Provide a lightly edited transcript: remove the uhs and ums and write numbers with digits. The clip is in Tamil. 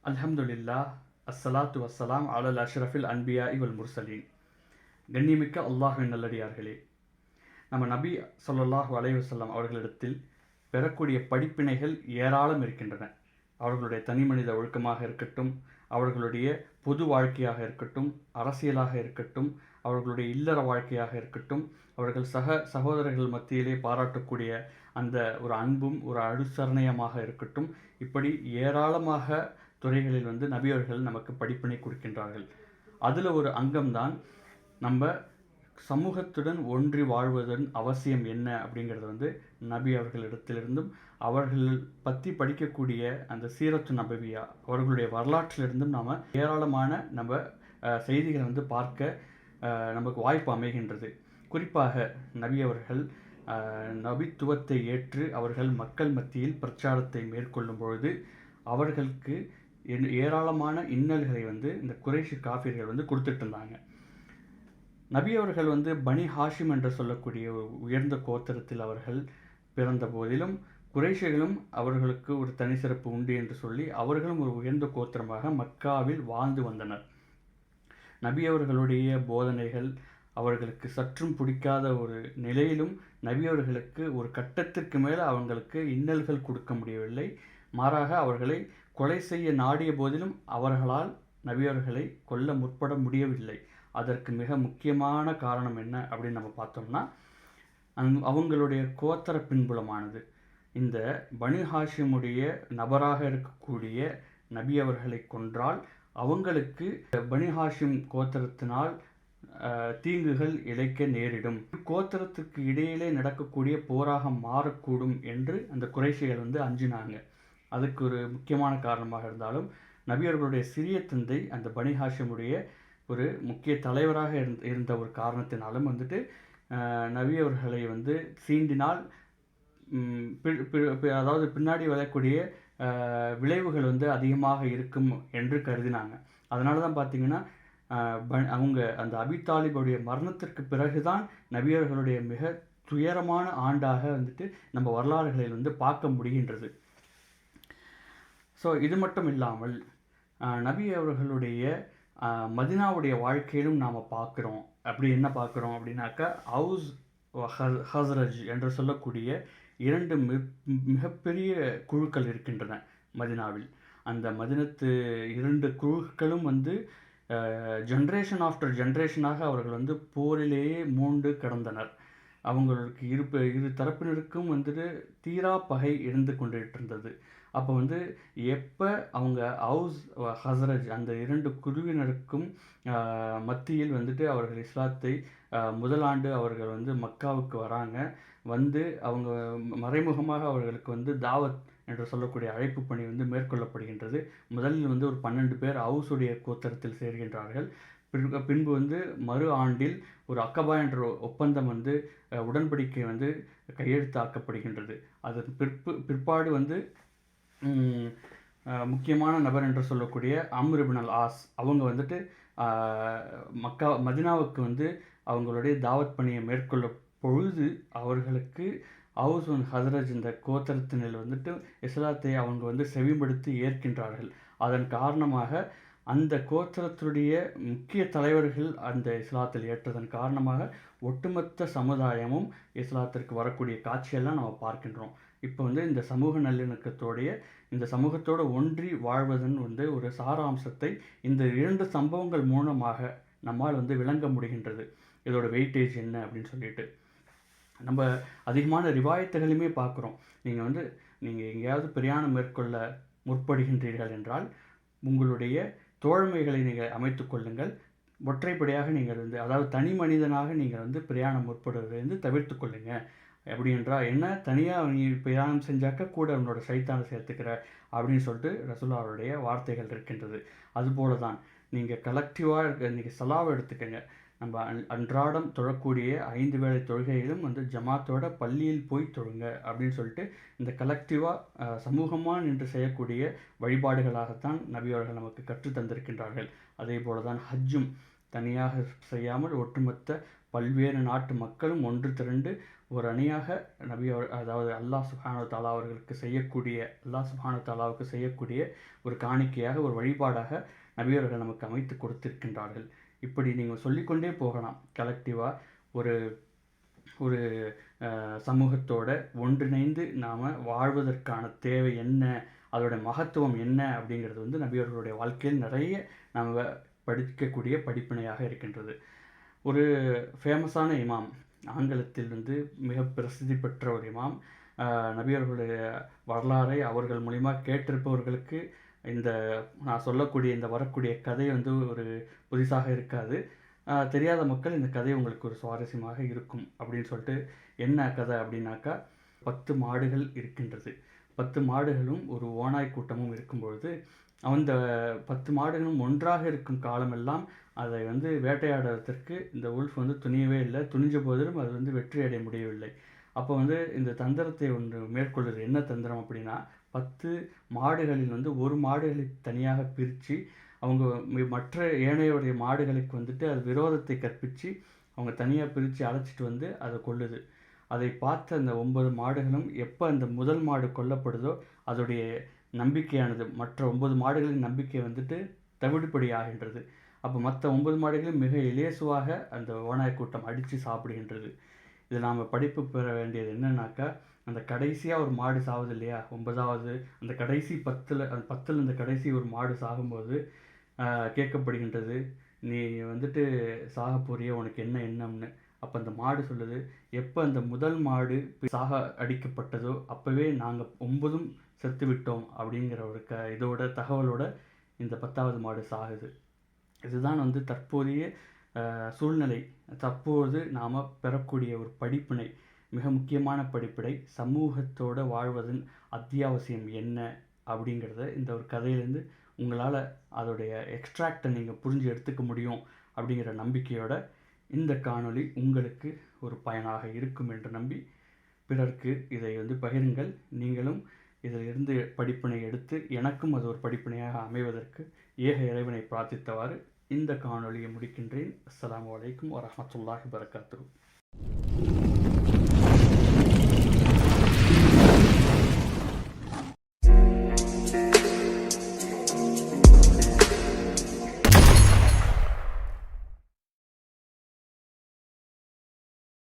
அல்ஹம்துலில்லாஹ் அஸ்ஸலாத்து வஸ்ஸலாம் அலல் அஷ்ரஃபில் அன்பியா இவல் முர்சலீன். கண்ணியமிக்க அல்லாஹ்வின் நல்லடியார்களே, நம்ம நபி ஸல்லல்லாஹு அலைஹி வஸல்லம் அவர்களிடத்தில் பெறக்கூடிய படிப்பினைகள் ஏராளம் இருக்கின்றன. அவர்களுடைய தனிமனித ஒழுக்கமாக இருக்கட்டும், அவர்களுடைய பொது வாழ்க்கையாக இருக்கட்டும், அரசியலாக இருக்கட்டும், அவர்களுடைய இல்லற வாழ்க்கையாக இருக்கட்டும், அவர்கள் சகோதரர்கள் மத்தியிலே பாராட்டக்கூடிய அந்த ஒரு அன்பும் ஒரு அனுசரணையமாக இருக்கட்டும், இப்படி ஏராளமாக துறைகளில் நபி அவர்கள் நமக்கு படிப்பினை கொடுக்கின்றார்கள். அதில் ஒரு அங்கம்தான் நம்ம சமூகத்துடன் ஒன்றி வாழ்வதன் அவசியம் என்ன அப்படிங்கிறது நபி அவர்களிடத்திலிருந்தும் அவர்கள் பற்றி படிக்கக்கூடிய அந்த சீரத்து நபவியா அவர்களுடைய வரலாற்றிலிருந்தும் நாம் ஏராளமான நம்ம செய்திகளை பார்க்க நமக்கு வாய்ப்பு அமைகின்றது. குறிப்பாக நபி அவர்கள் நபித்துவத்தை ஏற்று அவர்கள் மக்கள் மத்தியில் பிரச்சாரத்தை மேற்கொள்ளும் பொழுது அவர்களுக்கு ஏராளமான இன்னல்களை இந்த குறைஷி காஃபிர்கள் கொடுத்துட்டு இருந்தாங்க. நபி அவர்கள் பனி ஹாஷிம் என்று சொல்லக்கூடிய ஒரு உயர்ந்த கோத்திரத்தில் அவர்கள் பிறந்த போதிலும் குறைஷிகளும் அவர்களுக்கு ஒரு தனி சிறப்பு உண்டு என்று சொல்லி அவர்களும் ஒரு உயர்ந்த கோத்திரமாக மக்காவில் வாழ்ந்து வந்தனர். நபி அவர்களுடைய போதனைகள் அவர்களுக்கு சற்றும் பிடிக்காத ஒரு நிலையிலும் நபி அவர்களுக்கு ஒரு கட்டத்திற்கு மேலே அவங்களுக்கு இன்னல்கள் கொடுக்க முடியவில்லை. மாறாக அவர்களை கொலை செய்ய நாடிய போதிலும் அவர்களால் நபி அவர்களை கொல்ல முற்பட முடியவில்லை. அதற்கு மிக முக்கியமான காரணம் என்ன அப்படின்னு நம்ம பார்த்தோம்னா, அவங்களுடைய கோத்திர பின்புலமானது. இந்த பனு ஹாஷிமுடைய நபராக இருக்கக்கூடிய நபி அவர்களை கொன்றால் அவங்களுக்கு பனு ஹாஷிம் கோத்திரத்தினால் தீங்குகள் இழைக்க நேரிடும், கோத்திரத்துக்கு இடையிலே நடக்கக்கூடிய போராக மாறக்கூடும் என்று அந்த குறைஷிகள் அஞ்சினாங்க. அதுக்கு ஒரு முக்கியமான காரணமாக இருந்தாலும் நபி அவர்களுடைய சிறிய தந்தை அந்த பனு ஹாஷிமுடைய ஒரு முக்கிய தலைவராக இருந்த ஒரு காரணத்தினாலும் நபி அவர்களை சீண்டினால் அதாவது பின்னாடி வரக்கூடிய விளைவுகள் அதிகமாக இருக்கும் என்று கருதினாங்க. அதனால தான் பார்த்தீங்கன்னா அவங்க அந்த அபி தாலிபுடைய மரணத்திற்கு பிறகுதான் நபியர்களுடைய மிக துயரமான ஆண்டாக நம்ம வரலாறுகளில் பார்க்க முடிகின்றது. ஸோ இது மட்டும் இல்லாமல் நபி அவர்களுடைய மதினாவுடைய வாழ்க்கையிலும் நாம் பார்க்குறோம். அப்படி என்ன பார்க்குறோம் அப்படின்னாக்கா, அவுஸ் ஹஸ்ரஜ் என்று சொல்லக்கூடிய இரண்டு மிகப்பெரிய குழுக்கள் இருக்கின்றன மதினாவில். அந்த மதினத்து இரண்டு குழுக்களும் ஜென்ரேஷன் ஆஃப்டர் ஜென்ரேஷனாக அவர்கள் போரிலேயே மூண்டு கிடந்தனர். அவங்களுக்கு இரு தரப்பினருக்கும் தீரா பகை இருந்து கொண்டுட்டு இருந்தது. அப்போ எப்போ அவங்க அவுஸ் ஹஸ்ரஜ் அந்த இரண்டு குழுவினருக்கும் மத்தியில் அவர்கள் இஸ்லாத்தை முதலாண்டு அவர்கள் மக்காவுக்கு வராங்க. அவங்க மறைமுகமாக அவர்களுக்கு தாவத் என்று சொல்லக்கூடிய அழைப்பு பணி மேற்கொள்ளப்படுகின்றது. முதலில் ஒரு 12 பேர் அவுஸுடைய கோத்திரத்தில் சேர்கின்றார்கள். பின்பு மறு ஆண்டில் ஒரு அக்கபா என்ற ஒப்பந்தம் உடன்படிக்கை கையெழுத்தாக்கப்படுகின்றது. அதன் பிற்பாடு முக்கியமான நபர் என்று சொல்லக்கூடிய அம்ர் இப்னு அல் ஆஸ் அவங்க மதினாவுக்கு அவங்களுடைய தாவத் பணியை மேற்கொள்ள பொழுது அவர்களுக்கு அவுஸ் ஹஸ்ரஜ் இந்த கோத்திரத்தினர் இஸ்லாத்தை அவங்க செவிமடுத்து ஏற்கின்றார்கள். அதன் காரணமாக அந்த கோத்திரத்துடைய முக்கிய தலைவர்கள் அந்த இஸ்லாத்தில் ஏற்றதன் காரணமாக ஒட்டுமொத்த சமுதாயமும் இஸ்லாத்திற்கு வரக்கூடிய காட்சியெல்லாம் நம்ம பார்க்கின்றோம். இப்போ இந்த சமூக நல்லிணக்கத்தோடைய இந்த சமூகத்தோடு ஒன்றி வாழ்வதன் ஒரு சாராம்சத்தை இந்த இரண்டு சம்பவங்கள் மூலமாக நம்மால் விளங்க முடிகின்றது. இதோட வெயிட்டேஜ் என்ன அப்படின்னு சொல்லிட்டு நம்ம அதிகமான ரிவாயத்துகளையுமே பார்க்குறோம். நீங்கள் எங்கேயாவது பிரயாணம் மேற்கொள்ள முற்படுகின்றீர்கள் என்றால் உங்களுடைய தோழமைகளை நீங்கள் அமைத்து கொள்ளுங்கள். ஒற்றைப்படையாக நீங்கள் அதாவது தனி மனிதனாக நீங்கள் பிரயாணம் முற்படுவதை தவிர்த்து கொள்ளுங்க. எப்படி என்றால் என்ன, தனியாக நீ பிரயாணம் செஞ்சாக்க கூட உன்னோட சைத்தானை சேர்த்துக்கிற அப்படின்னு சொல்லிட்டு ரசூலுல்லாஹ்வுடைய வார்த்தைகள் இருக்கின்றது. அதுபோல தான் நீங்கள் கலெக்டிவாக நீங்கள் சலாவை எடுத்துக்கங்க. நம்ம அன்றாடம் தொழக்கூடிய 5 வேளை தொழுகையிலும் ஜமாத்தோட பள்ளியில் போய் தொழுங்க அப்படின்னு சொல்லிட்டு இந்த கலெக்டிவாக சமூகமாக நின்று செய்யக்கூடிய வழிபாடுகளாகத்தான் நபி அவர்கள் நமக்கு கற்றுத் தந்திருக்கின்றார்கள். அதே போல தான் ஹஜ்ஜும் தனியாக செய்யாமல் ஒட்டுமொத்த பல்வேறு நாட்டு மக்களும் ஒன்று திரண்டு ஒரு அணியாக அதாவது அல்லாஹ் சுப்ஹானஹு வ தஆலா அல்லாஹ் சுப்ஹானஹு வ தஆலாவுக்கு செய்யக்கூடிய ஒரு காணிக்கையாக, ஒரு வழிபாடாக நபி அவர்கள் நமக்கு அமைத்து கொடுத்திருக்கின்றார்கள். இப்படி நீங்கள் சொல்லிக்கொண்டே போகலாம். கலெக்டிவாக ஒரு ஒரு சமூகத்தோட ஒன்றிணைந்து நாம் வாழ்வதற்கான தேவை என்ன, அதோட மகத்துவம் என்ன அப்படிங்கிறது வந்து நபி அவர்களுடைய வாழ்க்கையில் நிறைய நாம் படிக்கக்கூடிய படிப்பினையாக இருக்கின்றது. ஒரு ஃபேமஸான இமாம், ஆங்கிலத்தில் வந்து மிக பிரசித்தி பெற்ற ஒரு இமாம், நபி அவர்களுடைய வரலாறை அவர்கள் மூலிமா கேட்டிருப்பவர்களுக்கு இந்த நான் சொல்லக்கூடிய இந்த வரக்கூடிய கதை வந்து ஒரு புதுசாக இருக்காது. தெரியாத மக்கள் இந்த கதை உங்களுக்கு ஒரு சுவாரஸ்யமாக இருக்கும் அப்படின்னு சொல்லிட்டு, என்ன கதை அப்படின்னாக்கா, 10 மாடுகள் இருக்கின்றது. 10 மாடுகளும் ஒரு ஓநாய் கூட்டமும் இருக்கும்பொழுது, அந்த 10 மாடுகளும் ஒன்றாக இருக்கும் காலமெல்லாம் அதை வந்து வேட்டையாடுவதற்கு இந்த உல்ஃப் வந்து துணியவே இல்லை. துணிஞ்ச போதிலும் அது வந்து வெற்றி அடைய முடியவில்லை. அப்போ வந்து இந்த தந்திரத்தை ஒன்று மேற்கொள்ளுது. என்ன தந்திரம் அப்படின்னா, 10 மாடுகளில் வந்து ஒரு மாடுகளை தனியாக பிரித்து அவங்க மற்ற ஏனையோடைய மாடுகளுக்கு வந்துட்டு அது விரோதத்தை கற்பித்து அவங்க தனியாக பிரித்து அழைச்சிட்டு வந்து அதை கொல்லுது. அதை பார்த்த அந்த 9 மாடுகளும் எப்போ அந்த முதல் மாடு கொல்லப்படுதோ அதோடைய நம்பிக்கையானது மற்ற 9 மாடுகளின் நம்பிக்கை வந்துட்டு தவிடுபடி ஆகின்றது. அப்போ மற்ற 9 மாடுகளும் மிக இலேசுவாக அந்த ஓநாய் கூட்டம் அடித்து சாப்பிடுகின்றது. இது நாம் படிப்பு பெற வேண்டியது என்னன்னாக்கா, அந்த கடைசியாக ஒரு மாடு சாகுது இல்லையா, 9வது அந்த கடைசி 10ல் அந்த கடைசி ஒரு மாடு சாகும்போது கேட்கப்படுகின்றது, நீ வந்துட்டு சாக போறிய, உனக்கு என்ன எண்ணம்னு. அப்போ அந்த மாடு சொல்லுது, எப்போ அந்த முதல் மாடு சாக அடிக்கப்பட்டதோ அப்போவே நாங்கள் 9ம் செத்து விட்டோம் அப்படிங்கிற ஒரு இதோட தகவலோட இந்த 10வது மாடு சாகுது. இதுதான் வந்து தற்போதைய சூழ்நிலை. தற்போது நாம் பெறக்கூடிய ஒரு படிப்பினை, மிக முக்கியமான படிப்பினை, சமூகத்தோடு வாழ்வதன் அத்தியாவசியம் என்ன அப்படிங்கிறத இந்த ஒரு கதையிலேருந்து உங்களால் அதோடைய எக்ஸ்ட்ராக்டை நீங்கள் புரிஞ்சு எடுத்துக்க முடியும் அப்படிங்கிற நம்பிக்கையோட இந்த காணொளி உங்களுக்கு ஒரு பயனாக இருக்கும் என்று நம்பி பிறருக்கு இதை வந்து பகிருங்கள். நீங்களும் இதிலிருந்து படிப்பினை எடுத்து எனக்கும் அது ஒரு படிப்பினையாக அமைவதற்கு ஏக இறைவனை பிரார்த்தித்தவாறு இந்த காணொளியை முடிக்கின்றேன். அஸ்ஸலாமு அலைக்கும் வரஹ்மத்துல்லாஹி வபரகாத்துஹு.